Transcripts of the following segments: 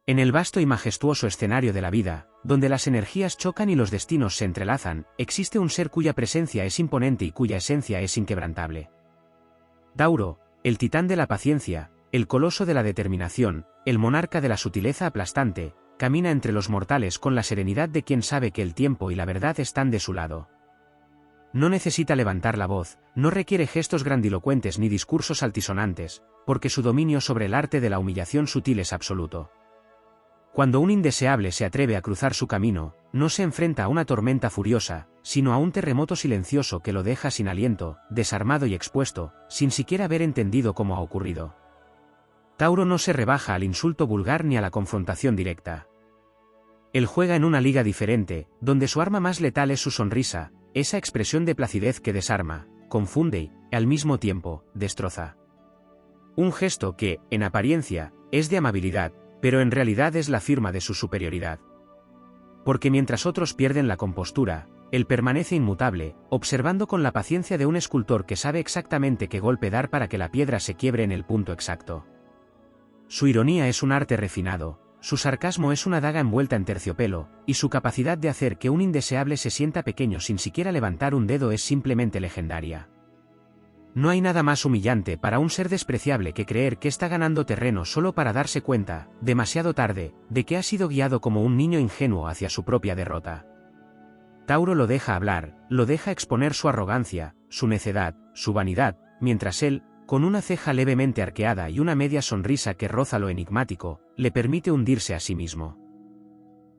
En el vasto y majestuoso escenario de la vida, donde las energías chocan y los destinos se entrelazan, existe un ser cuya presencia es imponente y cuya esencia es inquebrantable. Tauro, el titán de la paciencia, el coloso de la determinación, el monarca de la sutileza aplastante, camina entre los mortales con la serenidad de quien sabe que el tiempo y la verdad están de su lado. No necesita levantar la voz, no requiere gestos grandilocuentes ni discursos altisonantes, porque su dominio sobre el arte de la humillación sutil es absoluto. Cuando un indeseable se atreve a cruzar su camino, no se enfrenta a una tormenta furiosa, sino a un terremoto silencioso que lo deja sin aliento, desarmado y expuesto, sin siquiera haber entendido cómo ha ocurrido. Tauro no se rebaja al insulto vulgar ni a la confrontación directa. Él juega en una liga diferente, donde su arma más letal es su sonrisa, esa expresión de placidez que desarma, confunde y, al mismo tiempo, destroza. Un gesto que, en apariencia, es de amabilidad, pero en realidad es la firma de su superioridad. Porque mientras otros pierden la compostura, él permanece inmutable, observando con la paciencia de un escultor que sabe exactamente qué golpe dar para que la piedra se quiebre en el punto exacto. Su ironía es un arte refinado, su sarcasmo es una daga envuelta en terciopelo, y su capacidad de hacer que un indeseable se sienta pequeño sin siquiera levantar un dedo es simplemente legendaria. No hay nada más humillante para un ser despreciable que creer que está ganando terreno solo para darse cuenta, demasiado tarde, de que ha sido guiado como un niño ingenuo hacia su propia derrota. Tauro lo deja hablar, lo deja exponer su arrogancia, su necedad, su vanidad, mientras él, con una ceja levemente arqueada y una media sonrisa que roza lo enigmático, le permite hundirse a sí mismo.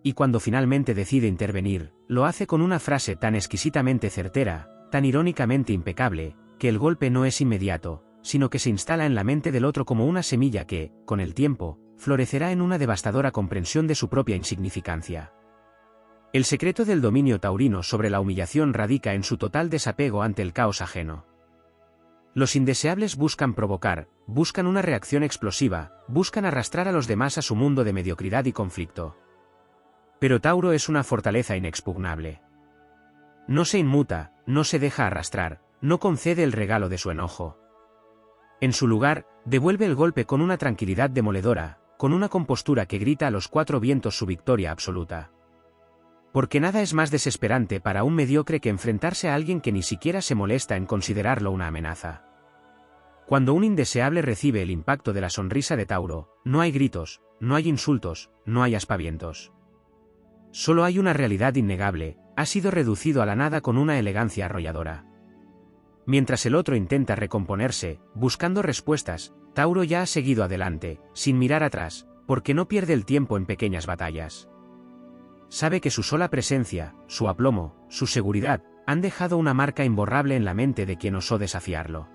Y cuando finalmente decide intervenir, lo hace con una frase tan exquisitamente certera, tan irónicamente impecable, que el golpe no es inmediato, sino que se instala en la mente del otro como una semilla que, con el tiempo, florecerá en una devastadora comprensión de su propia insignificancia. El secreto del dominio taurino sobre la humillación radica en su total desapego ante el caos ajeno. Los indeseables buscan provocar, buscan una reacción explosiva, buscan arrastrar a los demás a su mundo de mediocridad y conflicto. Pero Tauro es una fortaleza inexpugnable. No se inmuta, no se deja arrastrar, no concede el regalo de su enojo. En su lugar, devuelve el golpe con una tranquilidad demoledora, con una compostura que grita a los cuatro vientos su victoria absoluta. Porque nada es más desesperante para un mediocre que enfrentarse a alguien que ni siquiera se molesta en considerarlo una amenaza. Cuando un indeseable recibe el impacto de la sonrisa de Tauro, no hay gritos, no hay insultos, no hay aspavientos. Solo hay una realidad innegable, ha sido reducido a la nada con una elegancia arrolladora. Mientras el otro intenta recomponerse, buscando respuestas, Tauro ya ha seguido adelante, sin mirar atrás, porque no pierde el tiempo en pequeñas batallas. Sabe que su sola presencia, su aplomo, su seguridad, han dejado una marca imborrable en la mente de quien osó desafiarlo.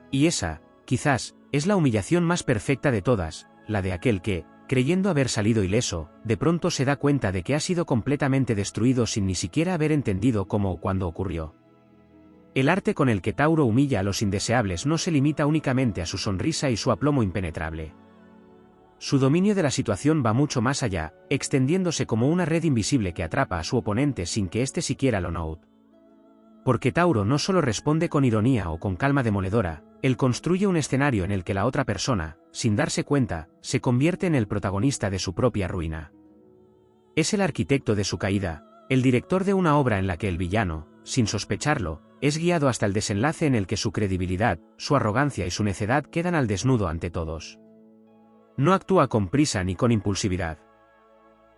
Y esa, quizás, es la humillación más perfecta de todas, la de aquel que, creyendo haber salido ileso, de pronto se da cuenta de que ha sido completamente destruido sin ni siquiera haber entendido cómo o cuándo ocurrió. El arte con el que Tauro humilla a los indeseables no se limita únicamente a su sonrisa y su aplomo impenetrable. Su dominio de la situación va mucho más allá, extendiéndose como una red invisible que atrapa a su oponente sin que éste siquiera lo note. Porque Tauro no solo responde con ironía o con calma demoledora, él construye un escenario en el que la otra persona, sin darse cuenta, se convierte en el protagonista de su propia ruina. Es el arquitecto de su caída, el director de una obra en la que el villano, sin sospecharlo, es guiado hasta el desenlace en el que su credibilidad, su arrogancia y su necedad quedan al desnudo ante todos. No actúa con prisa ni con impulsividad.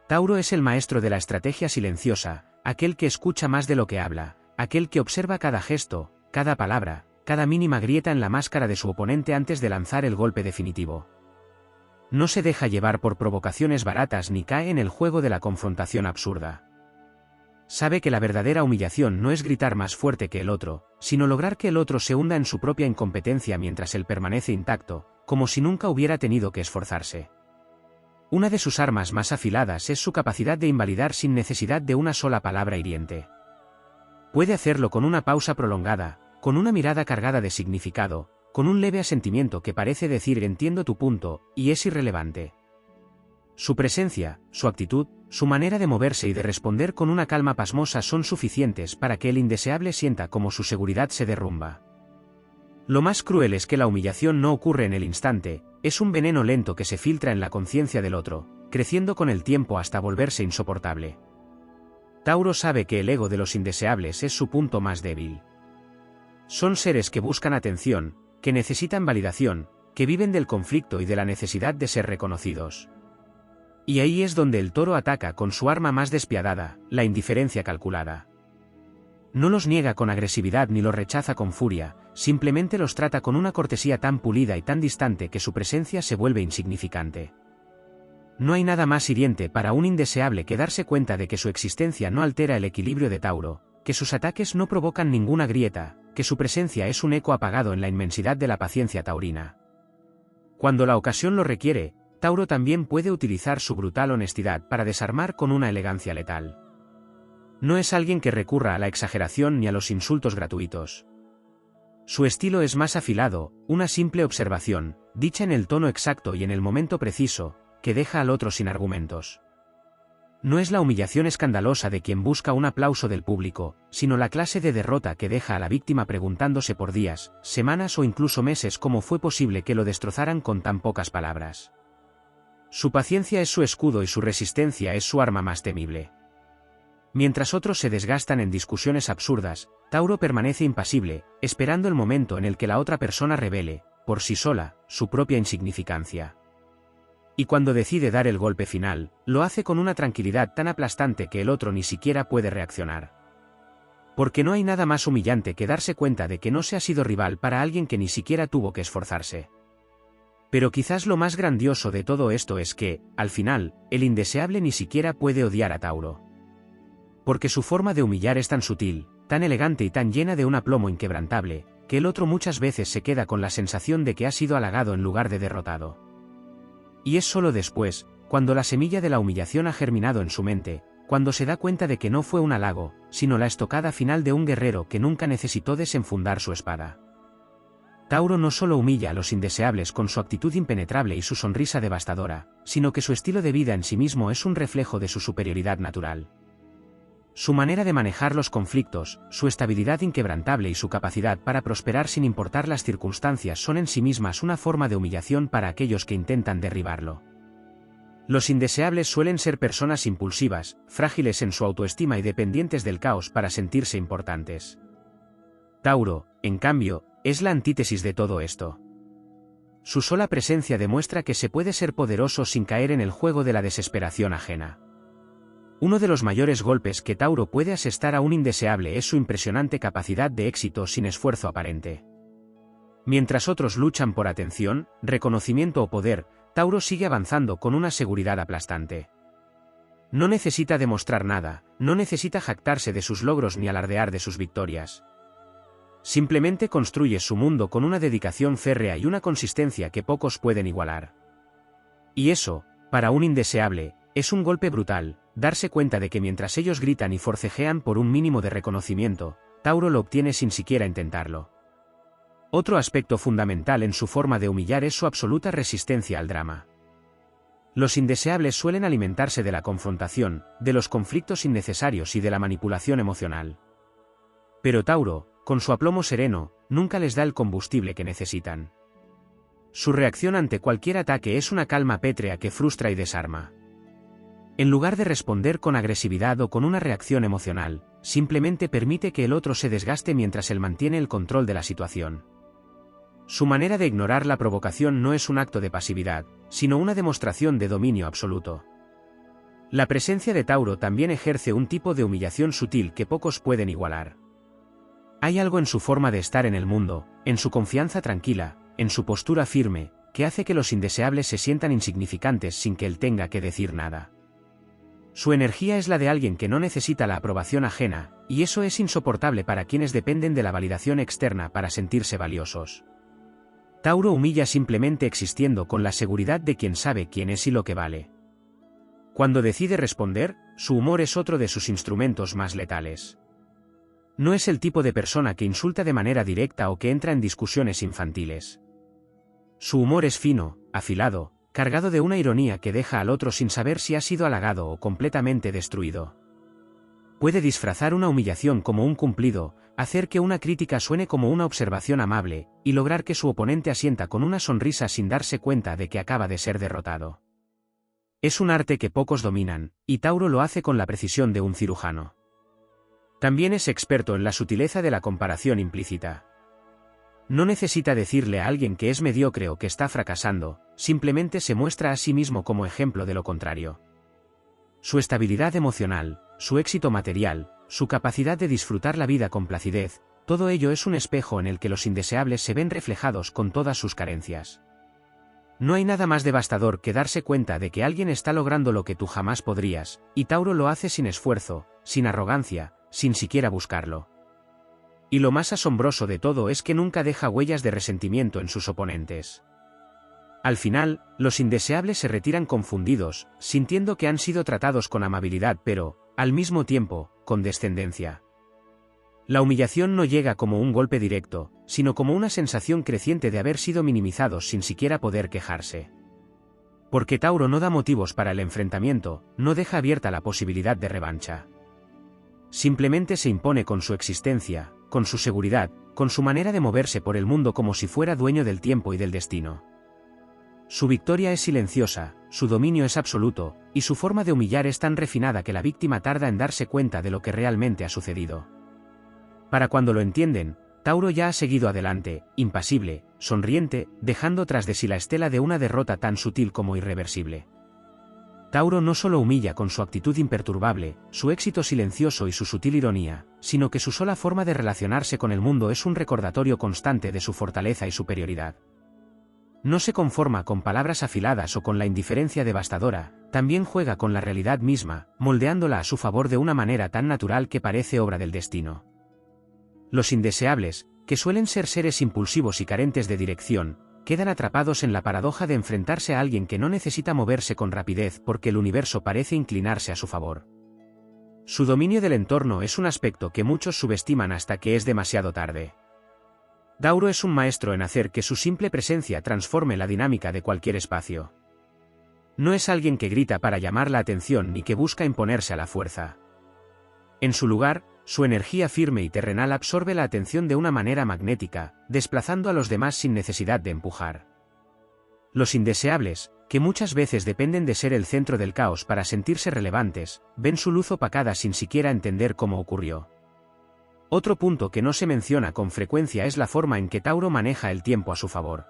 Tauro es el maestro de la estrategia silenciosa, aquel que escucha más de lo que habla, aquel que observa cada gesto, cada palabra, cada mínima grieta en la máscara de su oponente antes de lanzar el golpe definitivo. No se deja llevar por provocaciones baratas ni cae en el juego de la confrontación absurda. Sabe que la verdadera humillación no es gritar más fuerte que el otro, sino lograr que el otro se hunda en su propia incompetencia mientras él permanece intacto, como si nunca hubiera tenido que esforzarse. Una de sus armas más afiladas es su capacidad de invalidar sin necesidad de una sola palabra hiriente. Puede hacerlo con una pausa prolongada, con una mirada cargada de significado, con un leve asentimiento que parece decir entiendo tu punto, y es irrelevante. Su presencia, su actitud, su manera de moverse y de responder con una calma pasmosa son suficientes para que el indeseable sienta como su seguridad se derrumba. Lo más cruel es que la humillación no ocurre en el instante, es un veneno lento que se filtra en la conciencia del otro, creciendo con el tiempo hasta volverse insoportable. Tauro sabe que el ego de los indeseables es su punto más débil. Son seres que buscan atención, que necesitan validación, que viven del conflicto y de la necesidad de ser reconocidos. Y ahí es donde el Toro ataca con su arma más despiadada, la indiferencia calculada. No los niega con agresividad ni los rechaza con furia, simplemente los trata con una cortesía tan pulida y tan distante que su presencia se vuelve insignificante. No hay nada más hiriente para un indeseable que darse cuenta de que su existencia no altera el equilibrio de Tauro, que sus ataques no provocan ninguna grieta, que su presencia es un eco apagado en la inmensidad de la paciencia taurina. Cuando la ocasión lo requiere, Tauro también puede utilizar su brutal honestidad para desarmar con una elegancia letal. No es alguien que recurra a la exageración ni a los insultos gratuitos. Su estilo es más afilado, una simple observación, dicha en el tono exacto y en el momento preciso, que deja al otro sin argumentos. No es la humillación escandalosa de quien busca un aplauso del público, sino la clase de derrota que deja a la víctima preguntándose por días, semanas o incluso meses cómo fue posible que lo destrozaran con tan pocas palabras. Su paciencia es su escudo y su resistencia es su arma más temible. Mientras otros se desgastan en discusiones absurdas, Tauro permanece impasible, esperando el momento en el que la otra persona revele, por sí sola, su propia insignificancia. Y cuando decide dar el golpe final, lo hace con una tranquilidad tan aplastante que el otro ni siquiera puede reaccionar. Porque no hay nada más humillante que darse cuenta de que no se ha sido rival para alguien que ni siquiera tuvo que esforzarse. Pero quizás lo más grandioso de todo esto es que, al final, el indeseable ni siquiera puede odiar a Tauro. Porque su forma de humillar es tan sutil, tan elegante y tan llena de un aplomo inquebrantable, que el otro muchas veces se queda con la sensación de que ha sido halagado en lugar de derrotado. Y es solo después, cuando la semilla de la humillación ha germinado en su mente, cuando se da cuenta de que no fue un halago, sino la estocada final de un guerrero que nunca necesitó desenfundar su espada. Tauro no solo humilla a los indeseables con su actitud impenetrable y su sonrisa devastadora, sino que su estilo de vida en sí mismo es un reflejo de su superioridad natural. Su manera de manejar los conflictos, su estabilidad inquebrantable y su capacidad para prosperar sin importar las circunstancias son en sí mismas una forma de humillación para aquellos que intentan derribarlo. Los indeseables suelen ser personas impulsivas, frágiles en su autoestima y dependientes del caos para sentirse importantes. Tauro, en cambio, es la antítesis de todo esto. Su sola presencia demuestra que se puede ser poderoso sin caer en el juego de la desesperación ajena. Uno de los mayores golpes que Tauro puede asestar a un indeseable es su impresionante capacidad de éxito sin esfuerzo aparente. Mientras otros luchan por atención, reconocimiento o poder, Tauro sigue avanzando con una seguridad aplastante. No necesita demostrar nada, no necesita jactarse de sus logros ni alardear de sus victorias. Simplemente construye su mundo con una dedicación férrea y una consistencia que pocos pueden igualar. Y eso, para un indeseable, es un golpe brutal, darse cuenta de que mientras ellos gritan y forcejean por un mínimo de reconocimiento, Tauro lo obtiene sin siquiera intentarlo. Otro aspecto fundamental en su forma de humillar es su absoluta resistencia al drama. Los indeseables suelen alimentarse de la confrontación, de los conflictos innecesarios y de la manipulación emocional. Pero Tauro, con su aplomo sereno, nunca les da el combustible que necesitan. Su reacción ante cualquier ataque es una calma pétrea que frustra y desarma. En lugar de responder con agresividad o con una reacción emocional, simplemente permite que el otro se desgaste mientras él mantiene el control de la situación. Su manera de ignorar la provocación no es un acto de pasividad, sino una demostración de dominio absoluto. La presencia de Tauro también ejerce un tipo de humillación sutil que pocos pueden igualar. Hay algo en su forma de estar en el mundo, en su confianza tranquila, en su postura firme, que hace que los indeseables se sientan insignificantes sin que él tenga que decir nada. Su energía es la de alguien que no necesita la aprobación ajena, y eso es insoportable para quienes dependen de la validación externa para sentirse valiosos. Tauro humilla simplemente existiendo con la seguridad de quien sabe quién es y lo que vale. Cuando decide responder, su humor es otro de sus instrumentos más letales. No es el tipo de persona que insulta de manera directa o que entra en discusiones infantiles. Su humor es fino, afilado, cargado de una ironía que deja al otro sin saber si ha sido halagado o completamente destruido. Puede disfrazar una humillación como un cumplido, hacer que una crítica suene como una observación amable, y lograr que su oponente asienta con una sonrisa sin darse cuenta de que acaba de ser derrotado. Es un arte que pocos dominan, y Tauro lo hace con la precisión de un cirujano. También es experto en la sutileza de la comparación implícita. No necesita decirle a alguien que es mediocre o que está fracasando, simplemente se muestra a sí mismo como ejemplo de lo contrario. Su estabilidad emocional, su éxito material, su capacidad de disfrutar la vida con placidez, todo ello es un espejo en el que los indeseables se ven reflejados con todas sus carencias. No hay nada más devastador que darse cuenta de que alguien está logrando lo que tú jamás podrías, y Tauro lo hace sin esfuerzo, sin arrogancia, sin siquiera buscarlo. Y lo más asombroso de todo es que nunca deja huellas de resentimiento en sus oponentes. Al final, los indeseables se retiran confundidos, sintiendo que han sido tratados con amabilidad pero, al mismo tiempo, con descendencia. La humillación no llega como un golpe directo, sino como una sensación creciente de haber sido minimizados sin siquiera poder quejarse. Porque Tauro no da motivos para el enfrentamiento, no deja abierta la posibilidad de revancha. Simplemente se impone con su existencia, con su seguridad, con su manera de moverse por el mundo como si fuera dueño del tiempo y del destino. Su victoria es silenciosa, su dominio es absoluto, y su forma de humillar es tan refinada que la víctima tarda en darse cuenta de lo que realmente ha sucedido. Para cuando lo entienden, Tauro ya ha seguido adelante, impasible, sonriente, dejando tras de sí la estela de una derrota tan sutil como irreversible. Tauro no solo humilla con su actitud imperturbable, su éxito silencioso y su sutil ironía, sino que su sola forma de relacionarse con el mundo es un recordatorio constante de su fortaleza y superioridad. No se conforma con palabras afiladas o con la indiferencia devastadora, también juega con la realidad misma, moldeándola a su favor de una manera tan natural que parece obra del destino. Los indeseables, que suelen ser seres impulsivos y carentes de dirección, quedan atrapados en la paradoja de enfrentarse a alguien que no necesita moverse con rapidez porque el universo parece inclinarse a su favor. Su dominio del entorno es un aspecto que muchos subestiman hasta que es demasiado tarde. Tauro es un maestro en hacer que su simple presencia transforme la dinámica de cualquier espacio. No es alguien que grita para llamar la atención ni que busca imponerse a la fuerza. En su lugar, su energía firme y terrenal absorbe la atención de una manera magnética, desplazando a los demás sin necesidad de empujar. Los indeseables, que muchas veces dependen de ser el centro del caos para sentirse relevantes, ven su luz opacada sin siquiera entender cómo ocurrió. Otro punto que no se menciona con frecuencia es la forma en que Tauro maneja el tiempo a su favor.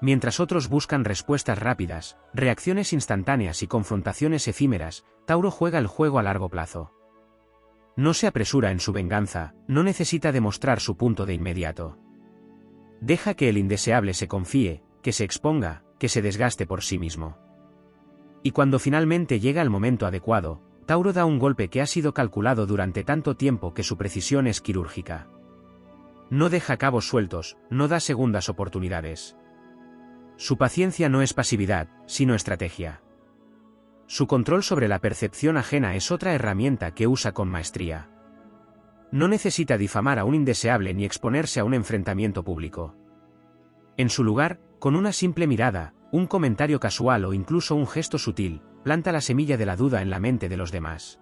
Mientras otros buscan respuestas rápidas, reacciones instantáneas y confrontaciones efímeras, Tauro juega el juego a largo plazo. No se apresura en su venganza, no necesita demostrar su punto de inmediato. Deja que el indeseable se confíe, que se exponga, que se desgaste por sí mismo. Y cuando finalmente llega el momento adecuado, Tauro da un golpe que ha sido calculado durante tanto tiempo que su precisión es quirúrgica. No deja cabos sueltos, no da segundas oportunidades. Su paciencia no es pasividad, sino estrategia. Su control sobre la percepción ajena es otra herramienta que usa con maestría. No necesita difamar a un indeseable ni exponerse a un enfrentamiento público. En su lugar, con una simple mirada, un comentario casual o incluso un gesto sutil, planta la semilla de la duda en la mente de los demás.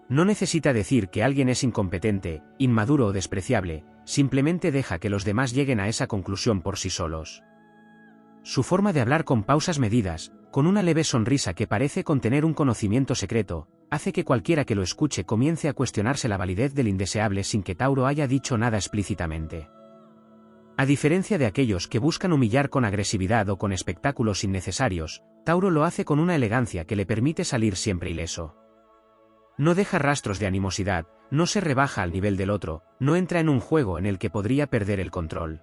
No necesita decir que alguien es incompetente, inmaduro o despreciable, simplemente deja que los demás lleguen a esa conclusión por sí solos. Su forma de hablar con pausas medidas, con una leve sonrisa que parece contener un conocimiento secreto, hace que cualquiera que lo escuche comience a cuestionarse la validez del indeseable sin que Tauro haya dicho nada explícitamente. A diferencia de aquellos que buscan humillar con agresividad o con espectáculos innecesarios, Tauro lo hace con una elegancia que le permite salir siempre ileso. No deja rastros de animosidad, no se rebaja al nivel del otro, no entra en un juego en el que podría perder el control.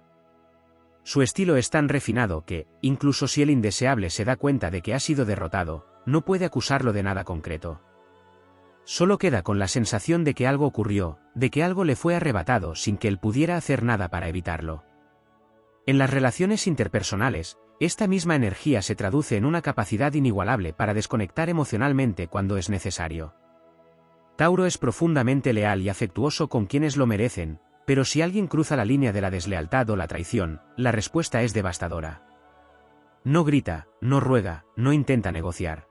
Su estilo es tan refinado que, incluso si el indeseable se da cuenta de que ha sido derrotado, no puede acusarlo de nada concreto. Solo queda con la sensación de que algo ocurrió, de que algo le fue arrebatado sin que él pudiera hacer nada para evitarlo. En las relaciones interpersonales, esta misma energía se traduce en una capacidad inigualable para desconectar emocionalmente cuando es necesario. Tauro es profundamente leal y afectuoso con quienes lo merecen, pero si alguien cruza la línea de la deslealtad o la traición, la respuesta es devastadora. No grita, no ruega, no intenta negociar.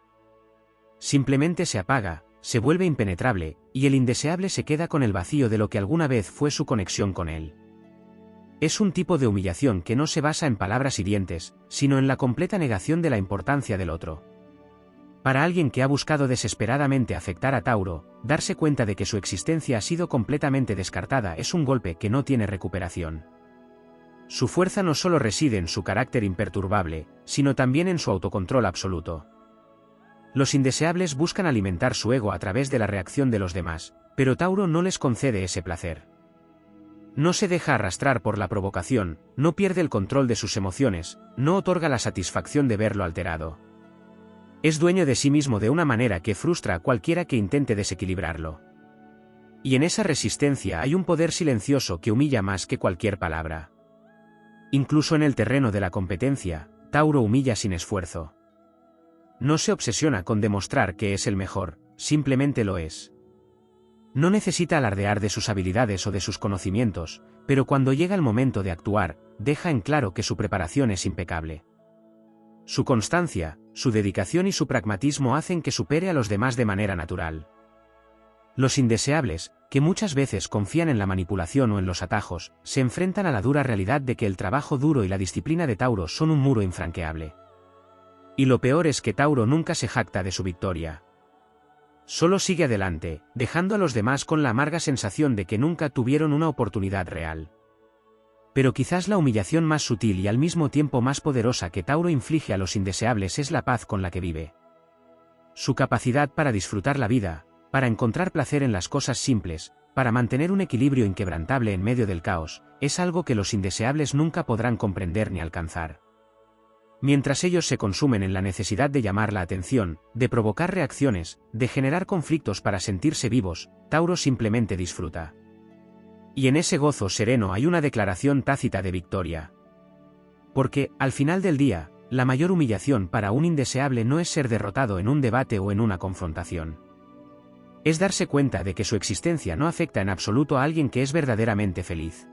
Simplemente se apaga, se vuelve impenetrable, y el indeseable se queda con el vacío de lo que alguna vez fue su conexión con él. Es un tipo de humillación que no se basa en palabras hirientes, sino en la completa negación de la importancia del otro. Para alguien que ha buscado desesperadamente afectar a Tauro, darse cuenta de que su existencia ha sido completamente descartada es un golpe que no tiene recuperación. Su fuerza no solo reside en su carácter imperturbable, sino también en su autocontrol absoluto. Los indeseables buscan alimentar su ego a través de la reacción de los demás, pero Tauro no les concede ese placer. No se deja arrastrar por la provocación, no pierde el control de sus emociones, no otorga la satisfacción de verlo alterado. Es dueño de sí mismo de una manera que frustra a cualquiera que intente desequilibrarlo. Y en esa resistencia hay un poder silencioso que humilla más que cualquier palabra. Incluso en el terreno de la competencia, Tauro humilla sin esfuerzo. No se obsesiona con demostrar que es el mejor, simplemente lo es. No necesita alardear de sus habilidades o de sus conocimientos, pero cuando llega el momento de actuar, deja en claro que su preparación es impecable. Su constancia, su dedicación y su pragmatismo hacen que supere a los demás de manera natural. Los indeseables, que muchas veces confían en la manipulación o en los atajos, se enfrentan a la dura realidad de que el trabajo duro y la disciplina de Tauro son un muro infranqueable. Y lo peor es que Tauro nunca se jacta de su victoria. Solo sigue adelante, dejando a los demás con la amarga sensación de que nunca tuvieron una oportunidad real. Pero quizás la humillación más sutil y al mismo tiempo más poderosa que Tauro inflige a los indeseables es la paz con la que vive. Su capacidad para disfrutar la vida, para encontrar placer en las cosas simples, para mantener un equilibrio inquebrantable en medio del caos, es algo que los indeseables nunca podrán comprender ni alcanzar. Mientras ellos se consumen en la necesidad de llamar la atención, de provocar reacciones, de generar conflictos para sentirse vivos, Tauro simplemente disfruta. Y en ese gozo sereno hay una declaración tácita de victoria. Porque, al final del día, la mayor humillación para un indeseable no es ser derrotado en un debate o en una confrontación. Es darse cuenta de que su existencia no afecta en absoluto a alguien que es verdaderamente feliz.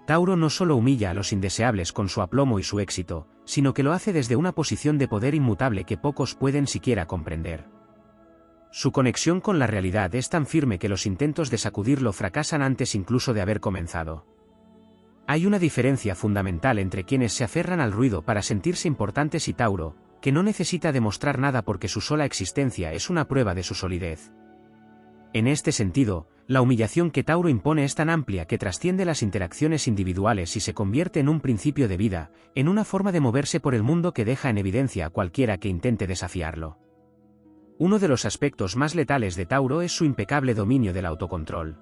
Tauro no solo humilla a los indeseables con su aplomo y su éxito, sino que lo hace desde una posición de poder inmutable que pocos pueden siquiera comprender. Su conexión con la realidad es tan firme que los intentos de sacudirlo fracasan antes incluso de haber comenzado. Hay una diferencia fundamental entre quienes se aferran al ruido para sentirse importantes y Tauro, que no necesita demostrar nada porque su sola existencia es una prueba de su solidez. En este sentido, la humillación que Tauro impone es tan amplia que trasciende las interacciones individuales y se convierte en un principio de vida, en una forma de moverse por el mundo que deja en evidencia a cualquiera que intente desafiarlo. Uno de los aspectos más letales de Tauro es su impecable dominio del autocontrol.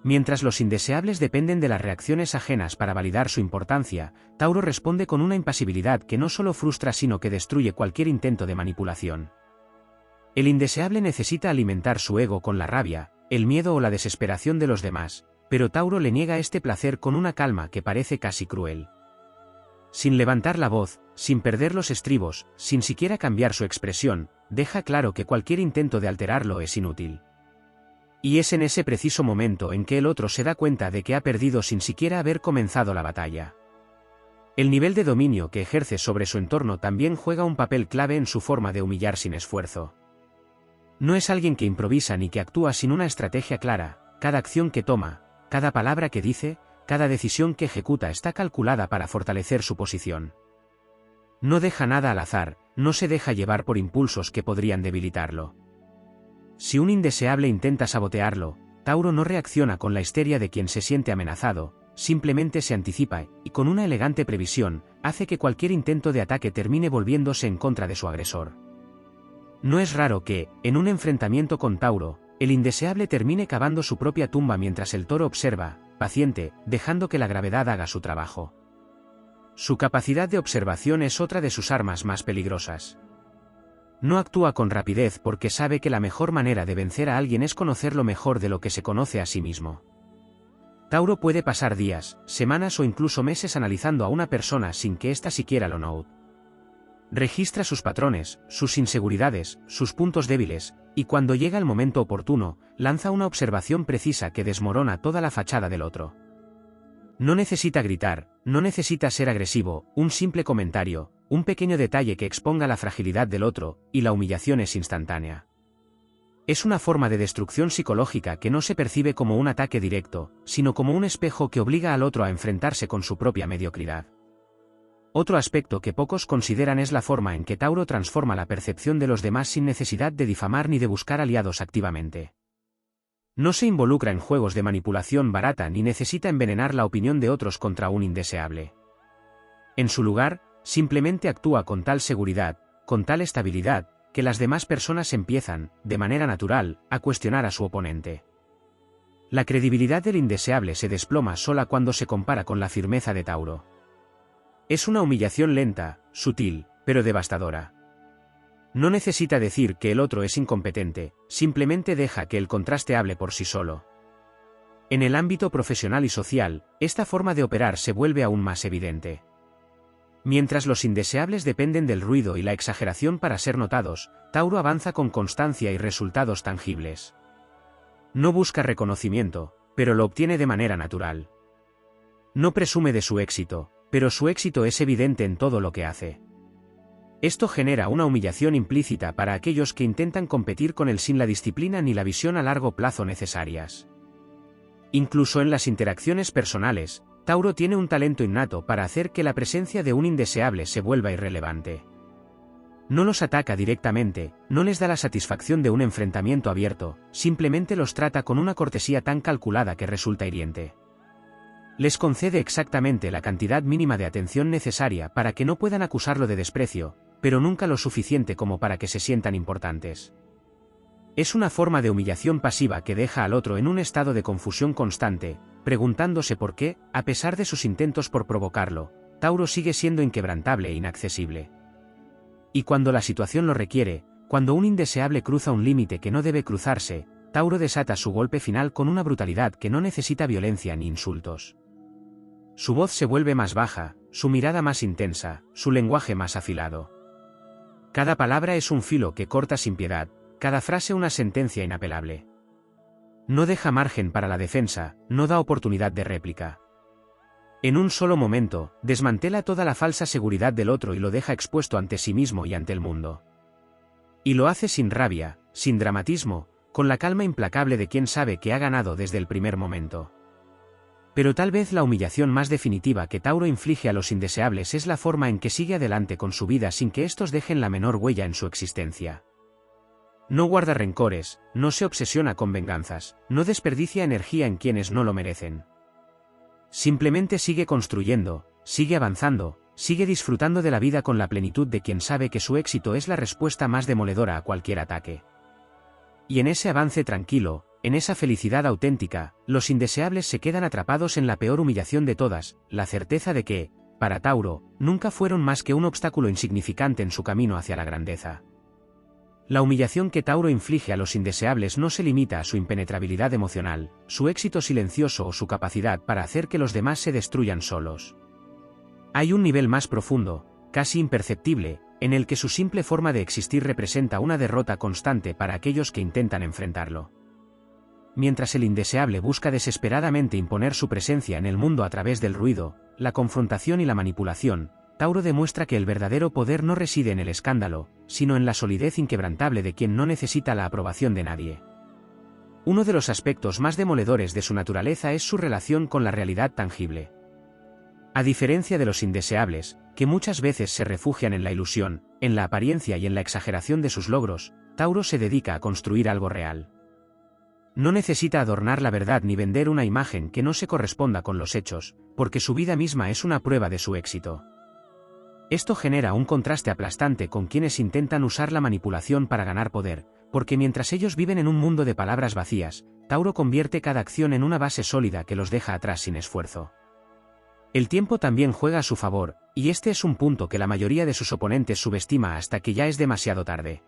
Mientras los indeseables dependen de las reacciones ajenas para validar su importancia, Tauro responde con una impasibilidad que no solo frustra sino que destruye cualquier intento de manipulación. El indeseable necesita alimentar su ego con la rabia, el miedo o la desesperación de los demás, pero Tauro le niega este placer con una calma que parece casi cruel. Sin levantar la voz, sin perder los estribos, sin siquiera cambiar su expresión, deja claro que cualquier intento de alterarlo es inútil. Y es en ese preciso momento en que el otro se da cuenta de que ha perdido sin siquiera haber comenzado la batalla. El nivel de dominio que ejerce sobre su entorno también juega un papel clave en su forma de humillar sin esfuerzo. No es alguien que improvisa ni que actúa sin una estrategia clara, cada acción que toma, cada palabra que dice, cada decisión que ejecuta está calculada para fortalecer su posición. No deja nada al azar, no se deja llevar por impulsos que podrían debilitarlo. Si un indeseable intenta sabotearlo, Tauro no reacciona con la histeria de quien se siente amenazado, simplemente se anticipa y con una elegante previsión, hace que cualquier intento de ataque termine volviéndose en contra de su agresor. No es raro que, en un enfrentamiento con Tauro, el indeseable termine cavando su propia tumba mientras el toro observa, paciente, dejando que la gravedad haga su trabajo. Su capacidad de observación es otra de sus armas más peligrosas. No actúa con rapidez porque sabe que la mejor manera de vencer a alguien es conocerlo mejor de lo que se conoce a sí mismo. Tauro puede pasar días, semanas o incluso meses analizando a una persona sin que ésta siquiera lo note. Registra sus patrones, sus inseguridades, sus puntos débiles, y cuando llega el momento oportuno, lanza una observación precisa que desmorona toda la fachada del otro. No necesita gritar, no necesita ser agresivo, un simple comentario, un pequeño detalle que exponga la fragilidad del otro, y la humillación es instantánea. Es una forma de destrucción psicológica que no se percibe como un ataque directo, sino como un espejo que obliga al otro a enfrentarse con su propia mediocridad. Otro aspecto que pocos consideran es la forma en que Tauro transforma la percepción de los demás sin necesidad de difamar ni de buscar aliados activamente. No se involucra en juegos de manipulación barata ni necesita envenenar la opinión de otros contra un indeseable. En su lugar, simplemente actúa con tal seguridad, con tal estabilidad, que las demás personas empiezan, de manera natural, a cuestionar a su oponente. La credibilidad del indeseable se desploma sola cuando se compara con la firmeza de Tauro. Es una humillación lenta, sutil, pero devastadora. No necesita decir que el otro es incompetente, simplemente deja que el contraste hable por sí solo. En el ámbito profesional y social, esta forma de operar se vuelve aún más evidente. Mientras los indeseables dependen del ruido y la exageración para ser notados, Tauro avanza con constancia y resultados tangibles. No busca reconocimiento, pero lo obtiene de manera natural. No presume de su éxito, pero su éxito es evidente en todo lo que hace. Esto genera una humillación implícita para aquellos que intentan competir con él sin la disciplina ni la visión a largo plazo necesarias. Incluso en las interacciones personales, Tauro tiene un talento innato para hacer que la presencia de un indeseable se vuelva irrelevante. No los ataca directamente, no les da la satisfacción de un enfrentamiento abierto, simplemente los trata con una cortesía tan calculada que resulta hiriente. Les concede exactamente la cantidad mínima de atención necesaria para que no puedan acusarlo de desprecio, pero nunca lo suficiente como para que se sientan importantes. Es una forma de humillación pasiva que deja al otro en un estado de confusión constante, preguntándose por qué, a pesar de sus intentos por provocarlo, Tauro sigue siendo inquebrantable e inaccesible. Y cuando la situación lo requiere, cuando un indeseable cruza un límite que no debe cruzarse, Tauro desata su golpe final con una brutalidad que no necesita violencia ni insultos. Su voz se vuelve más baja, su mirada más intensa, su lenguaje más afilado. Cada palabra es un filo que corta sin piedad, cada frase una sentencia inapelable. No deja margen para la defensa, no da oportunidad de réplica. En un solo momento, desmantela toda la falsa seguridad del otro y lo deja expuesto ante sí mismo y ante el mundo. Y lo hace sin rabia, sin dramatismo, con la calma implacable de quien sabe que ha ganado desde el primer momento. Pero tal vez la humillación más definitiva que Tauro inflige a los indeseables es la forma en que sigue adelante con su vida sin que estos dejen la menor huella en su existencia. No guarda rencores, no se obsesiona con venganzas, no desperdicia energía en quienes no lo merecen. Simplemente sigue construyendo, sigue avanzando, sigue disfrutando de la vida con la plenitud de quien sabe que su éxito es la respuesta más demoledora a cualquier ataque. Y en ese avance tranquilo, en esa felicidad auténtica, los indeseables se quedan atrapados en la peor humillación de todas, la certeza de que, para Tauro, nunca fueron más que un obstáculo insignificante en su camino hacia la grandeza. La humillación que Tauro inflige a los indeseables no se limita a su impenetrabilidad emocional, su éxito silencioso o su capacidad para hacer que los demás se destruyan solos. Hay un nivel más profundo, casi imperceptible, en el que su simple forma de existir representa una derrota constante para aquellos que intentan enfrentarlo. Mientras el indeseable busca desesperadamente imponer su presencia en el mundo a través del ruido, la confrontación y la manipulación, Tauro demuestra que el verdadero poder no reside en el escándalo, sino en la solidez inquebrantable de quien no necesita la aprobación de nadie. Uno de los aspectos más demoledores de su naturaleza es su relación con la realidad tangible. A diferencia de los indeseables, que muchas veces se refugian en la ilusión, en la apariencia y en la exageración de sus logros, Tauro se dedica a construir algo real. No necesita adornar la verdad ni vender una imagen que no se corresponda con los hechos, porque su vida misma es una prueba de su éxito. Esto genera un contraste aplastante con quienes intentan usar la manipulación para ganar poder, porque mientras ellos viven en un mundo de palabras vacías, Tauro convierte cada acción en una base sólida que los deja atrás sin esfuerzo. El tiempo también juega a su favor, y este es un punto que la mayoría de sus oponentes subestima hasta que ya es demasiado tarde.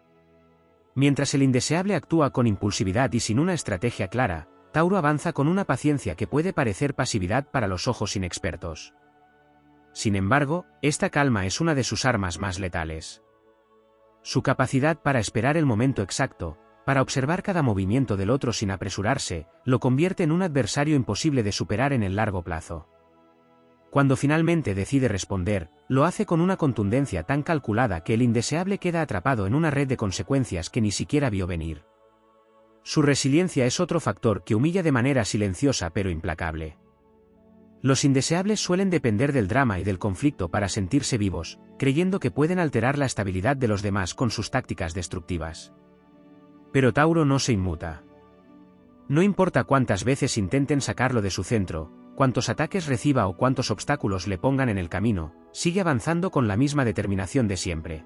Mientras el indeseable actúa con impulsividad y sin una estrategia clara, Tauro avanza con una paciencia que puede parecer pasividad para los ojos inexpertos. Sin embargo, esta calma es una de sus armas más letales. Su capacidad para esperar el momento exacto, para observar cada movimiento del otro sin apresurarse, lo convierte en un adversario imposible de superar en el largo plazo. Cuando finalmente decide responder, lo hace con una contundencia tan calculada que el indeseable queda atrapado en una red de consecuencias que ni siquiera vio venir. Su resiliencia es otro factor que humilla de manera silenciosa pero implacable. Los indeseables suelen depender del drama y del conflicto para sentirse vivos, creyendo que pueden alterar la estabilidad de los demás con sus tácticas destructivas. Pero Tauro no se inmuta. No importa cuántas veces intenten sacarlo de su centro, cuántos ataques reciba o cuántos obstáculos le pongan en el camino, sigue avanzando con la misma determinación de siempre.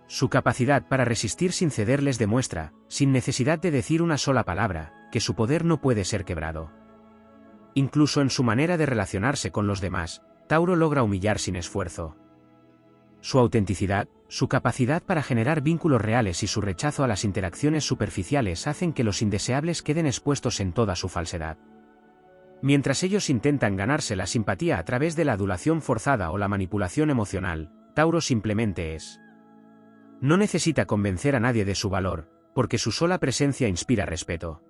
Su capacidad para resistir sin ceder les demuestra, sin necesidad de decir una sola palabra, que su poder no puede ser quebrado. Incluso en su manera de relacionarse con los demás, Tauro logra humillar sin esfuerzo. Su autenticidad, su capacidad para generar vínculos reales y su rechazo a las interacciones superficiales hacen que los indeseables queden expuestos en toda su falsedad. Mientras ellos intentan ganarse la simpatía a través de la adulación forzada o la manipulación emocional, Tauro simplemente es. No necesita convencer a nadie de su valor, porque su sola presencia inspira respeto.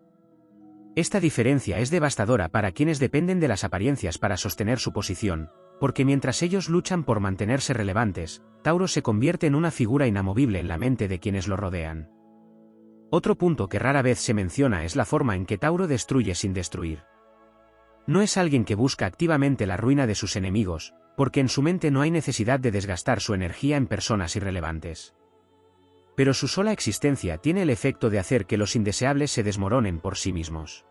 Esta diferencia es devastadora para quienes dependen de las apariencias para sostener su posición, porque mientras ellos luchan por mantenerse relevantes, Tauro se convierte en una figura inamovible en la mente de quienes lo rodean. Otro punto que rara vez se menciona es la forma en que Tauro destruye sin destruir. No es alguien que busca activamente la ruina de sus enemigos, porque en su mente no hay necesidad de desgastar su energía en personas irrelevantes. Pero su sola existencia tiene el efecto de hacer que los indeseables se desmoronen por sí mismos.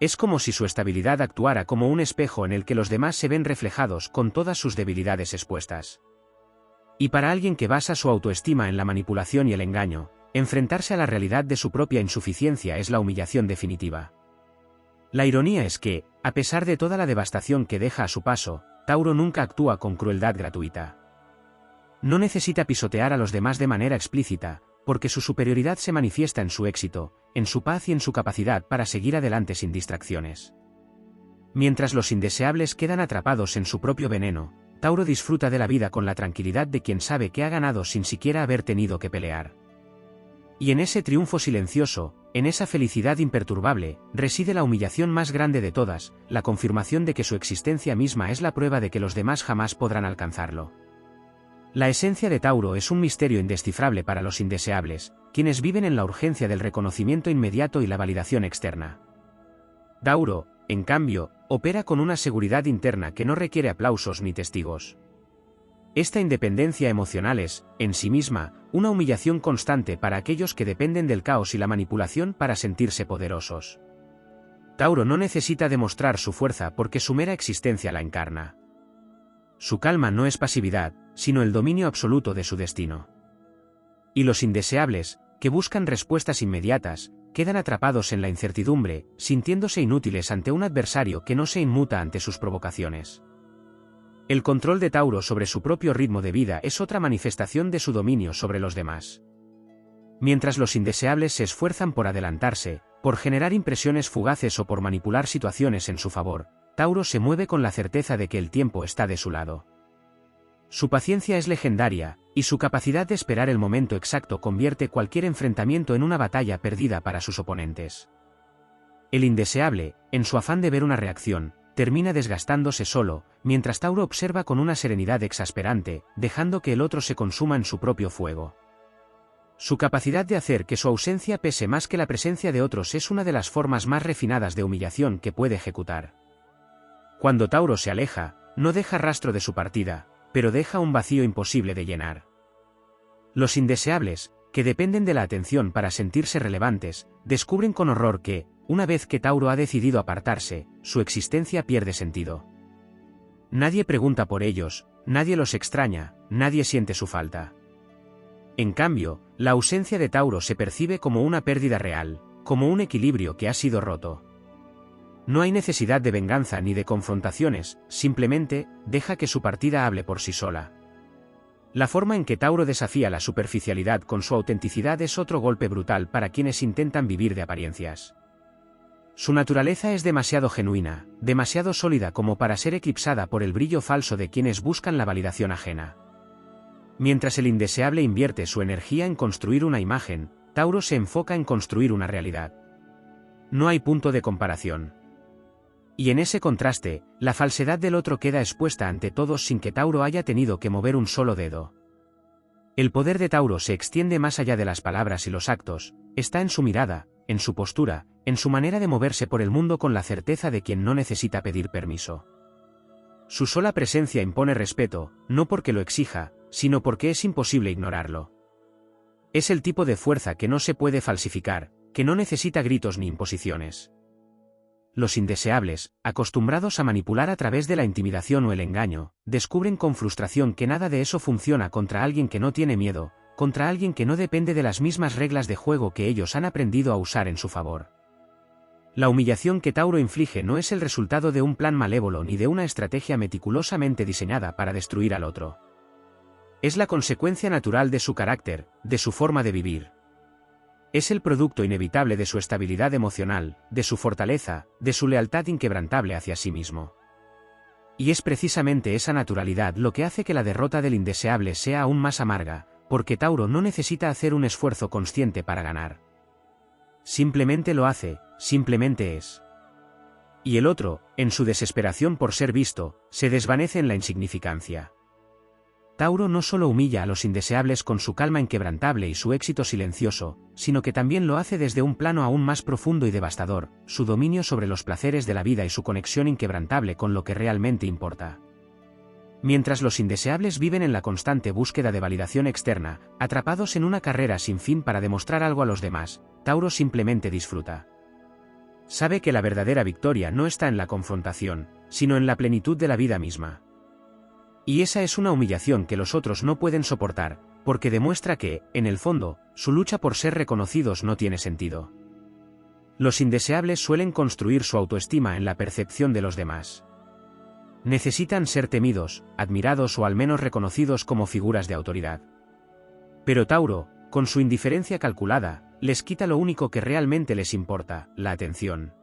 Es como si su estabilidad actuara como un espejo en el que los demás se ven reflejados con todas sus debilidades expuestas. Y para alguien que basa su autoestima en la manipulación y el engaño, enfrentarse a la realidad de su propia insuficiencia es la humillación definitiva. La ironía es que, a pesar de toda la devastación que deja a su paso, Tauro nunca actúa con crueldad gratuita. No necesita pisotear a los demás de manera explícita, porque su superioridad se manifiesta en su éxito, en su paz y en su capacidad para seguir adelante sin distracciones. Mientras los indeseables quedan atrapados en su propio veneno, Tauro disfruta de la vida con la tranquilidad de quien sabe que ha ganado sin siquiera haber tenido que pelear. Y en ese triunfo silencioso, en esa felicidad imperturbable, reside la humillación más grande de todas, la confirmación de que su existencia misma es la prueba de que los demás jamás podrán alcanzarlo. La esencia de Tauro es un misterio indescifrable para los indeseables, quienes viven en la urgencia del reconocimiento inmediato y la validación externa. Tauro, en cambio, opera con una seguridad interna que no requiere aplausos ni testigos. Esta independencia emocional es, en sí misma, una humillación constante para aquellos que dependen del caos y la manipulación para sentirse poderosos. Tauro no necesita demostrar su fuerza porque su mera existencia la encarna. Su calma no es pasividad, sino el dominio absoluto de su destino. Y los indeseables, que buscan respuestas inmediatas, quedan atrapados en la incertidumbre, sintiéndose inútiles ante un adversario que no se inmuta ante sus provocaciones. El control de Tauro sobre su propio ritmo de vida es otra manifestación de su dominio sobre los demás. Mientras los indeseables se esfuerzan por adelantarse, por generar impresiones fugaces o por manipular situaciones en su favor, Tauro se mueve con la certeza de que el tiempo está de su lado. Su paciencia es legendaria, y su capacidad de esperar el momento exacto convierte cualquier enfrentamiento en una batalla perdida para sus oponentes. El indeseable, en su afán de ver una reacción, termina desgastándose solo, mientras Tauro observa con una serenidad exasperante, dejando que el otro se consuma en su propio fuego. Su capacidad de hacer que su ausencia pese más que la presencia de otros es una de las formas más refinadas de humillación que puede ejecutar. Cuando Tauro se aleja, no deja rastro de su partida, pero deja un vacío imposible de llenar. Los indeseables, que dependen de la atención para sentirse relevantes, descubren con horror que, una vez que Tauro ha decidido apartarse, su existencia pierde sentido. Nadie pregunta por ellos, nadie los extraña, nadie siente su falta. En cambio, la ausencia de Tauro se percibe como una pérdida real, como un equilibrio que ha sido roto. No hay necesidad de venganza ni de confrontaciones, simplemente, deja que su partida hable por sí sola. La forma en que Tauro desafía la superficialidad con su autenticidad es otro golpe brutal para quienes intentan vivir de apariencias. Su naturaleza es demasiado genuina, demasiado sólida como para ser eclipsada por el brillo falso de quienes buscan la validación ajena. Mientras el indeseable invierte su energía en construir una imagen, Tauro se enfoca en construir una realidad. No hay punto de comparación. Y en ese contraste, la falsedad del otro queda expuesta ante todos sin que Tauro haya tenido que mover un solo dedo. El poder de Tauro se extiende más allá de las palabras y los actos, está en su mirada, en su postura, en su manera de moverse por el mundo con la certeza de quien no necesita pedir permiso. Su sola presencia impone respeto, no porque lo exija, sino porque es imposible ignorarlo. Es el tipo de fuerza que no se puede falsificar, que no necesita gritos ni imposiciones. Los indeseables, acostumbrados a manipular a través de la intimidación o el engaño, descubren con frustración que nada de eso funciona contra alguien que no tiene miedo, contra alguien que no depende de las mismas reglas de juego que ellos han aprendido a usar en su favor. La humillación que Tauro inflige no es el resultado de un plan malévolo ni de una estrategia meticulosamente diseñada para destruir al otro. Es la consecuencia natural de su carácter, de su forma de vivir. Es el producto inevitable de su estabilidad emocional, de su fortaleza, de su lealtad inquebrantable hacia sí mismo. Y es precisamente esa naturalidad lo que hace que la derrota del indeseable sea aún más amarga, porque Tauro no necesita hacer un esfuerzo consciente para ganar. Simplemente lo hace, simplemente es. Y el otro, en su desesperación por ser visto, se desvanece en la insignificancia. Tauro no solo humilla a los indeseables con su calma inquebrantable y su éxito silencioso, sino que también lo hace desde un plano aún más profundo y devastador, su dominio sobre los placeres de la vida y su conexión inquebrantable con lo que realmente importa. Mientras los indeseables viven en la constante búsqueda de validación externa, atrapados en una carrera sin fin para demostrar algo a los demás, Tauro simplemente disfruta. Sabe que la verdadera victoria no está en la confrontación, sino en la plenitud de la vida misma. Y esa es una humillación que los otros no pueden soportar, porque demuestra que, en el fondo, su lucha por ser reconocidos no tiene sentido. Los indeseables suelen construir su autoestima en la percepción de los demás. Necesitan ser temidos, admirados o al menos reconocidos como figuras de autoridad. Pero Tauro, con su indiferencia calculada, les quita lo único que realmente les importa, la atención.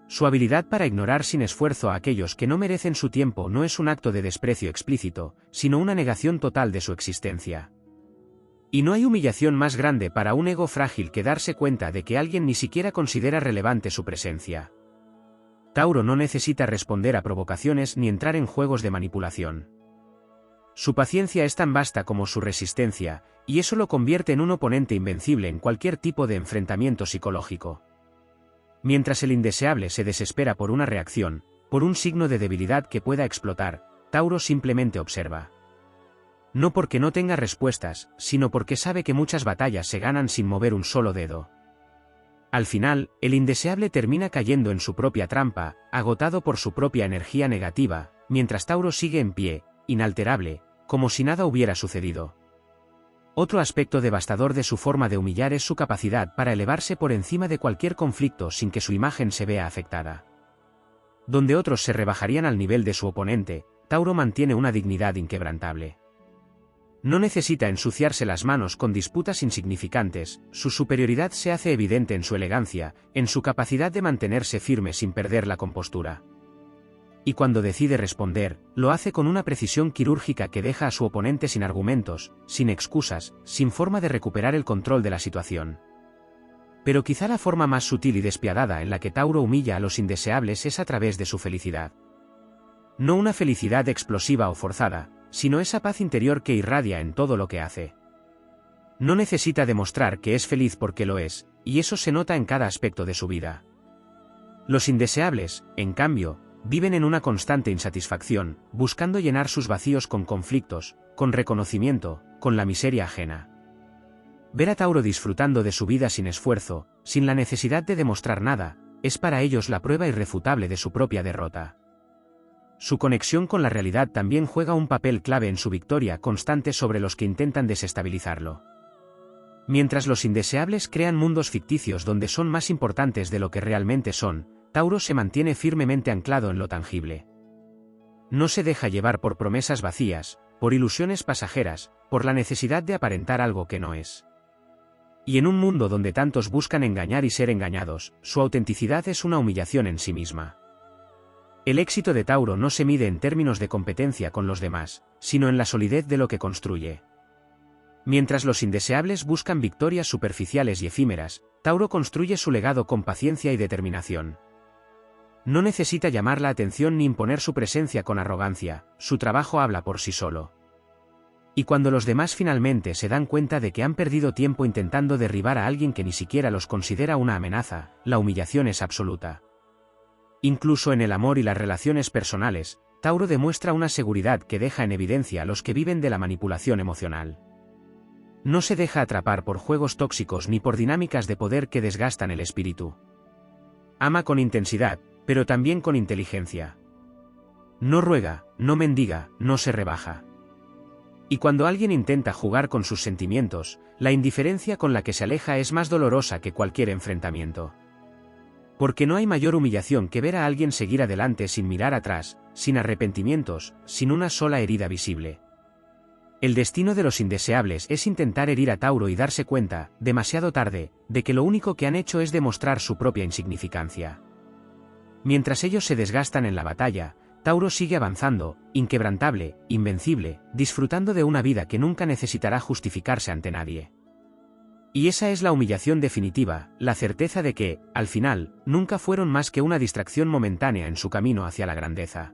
Su habilidad para ignorar sin esfuerzo a aquellos que no merecen su tiempo no es un acto de desprecio explícito, sino una negación total de su existencia. Y no hay humillación más grande para un ego frágil que darse cuenta de que alguien ni siquiera considera relevante su presencia. Tauro no necesita responder a provocaciones ni entrar en juegos de manipulación. Su paciencia es tan vasta como su resistencia, y eso lo convierte en un oponente invencible en cualquier tipo de enfrentamiento psicológico. Mientras el indeseable se desespera por una reacción, por un signo de debilidad que pueda explotar, Tauro simplemente observa. No porque no tenga respuestas, sino porque sabe que muchas batallas se ganan sin mover un solo dedo. Al final, el indeseable termina cayendo en su propia trampa, agotado por su propia energía negativa, mientras Tauro sigue en pie, inalterable, como si nada hubiera sucedido. Otro aspecto devastador de su forma de humillar es su capacidad para elevarse por encima de cualquier conflicto sin que su imagen se vea afectada. Donde otros se rebajarían al nivel de su oponente, Tauro mantiene una dignidad inquebrantable. No necesita ensuciarse las manos con disputas insignificantes, su superioridad se hace evidente en su elegancia, en su capacidad de mantenerse firme sin perder la compostura. Y cuando decide responder, lo hace con una precisión quirúrgica que deja a su oponente sin argumentos, sin excusas, sin forma de recuperar el control de la situación. Pero quizá la forma más sutil y despiadada en la que Tauro humilla a los indeseables es a través de su felicidad. No una felicidad explosiva o forzada, sino esa paz interior que irradia en todo lo que hace. No necesita demostrar que es feliz porque lo es, y eso se nota en cada aspecto de su vida. Los indeseables, en cambio, viven en una constante insatisfacción, buscando llenar sus vacíos con conflictos, con reconocimiento, con la miseria ajena. Ver a Tauro disfrutando de su vida sin esfuerzo, sin la necesidad de demostrar nada, es para ellos la prueba irrefutable de su propia derrota. Su conexión con la realidad también juega un papel clave en su victoria constante sobre los que intentan desestabilizarlo. Mientras los indeseables crean mundos ficticios donde son más importantes de lo que realmente son, Tauro se mantiene firmemente anclado en lo tangible. No se deja llevar por promesas vacías, por ilusiones pasajeras, por la necesidad de aparentar algo que no es. Y en un mundo donde tantos buscan engañar y ser engañados, su autenticidad es una humillación en sí misma. El éxito de Tauro no se mide en términos de competencia con los demás, sino en la solidez de lo que construye. Mientras los indeseables buscan victorias superficiales y efímeras, Tauro construye su legado con paciencia y determinación. No necesita llamar la atención ni imponer su presencia con arrogancia, su trabajo habla por sí solo. Y cuando los demás finalmente se dan cuenta de que han perdido tiempo intentando derribar a alguien que ni siquiera los considera una amenaza, la humillación es absoluta. Incluso en el amor y las relaciones personales, Tauro demuestra una seguridad que deja en evidencia a los que viven de la manipulación emocional. No se deja atrapar por juegos tóxicos ni por dinámicas de poder que desgastan el espíritu. Ama con intensidad, pero también con inteligencia. No ruega, no mendiga, no se rebaja. Y cuando alguien intenta jugar con sus sentimientos, la indiferencia con la que se aleja es más dolorosa que cualquier enfrentamiento. Porque no hay mayor humillación que ver a alguien seguir adelante sin mirar atrás, sin arrepentimientos, sin una sola herida visible. El destino de los indeseables es intentar herir a Tauro y darse cuenta, demasiado tarde, de que lo único que han hecho es demostrar su propia insignificancia. Mientras ellos se desgastan en la batalla, Tauro sigue avanzando, inquebrantable, invencible, disfrutando de una vida que nunca necesitará justificarse ante nadie. Y esa es la humillación definitiva, la certeza de que, al final, nunca fueron más que una distracción momentánea en su camino hacia la grandeza.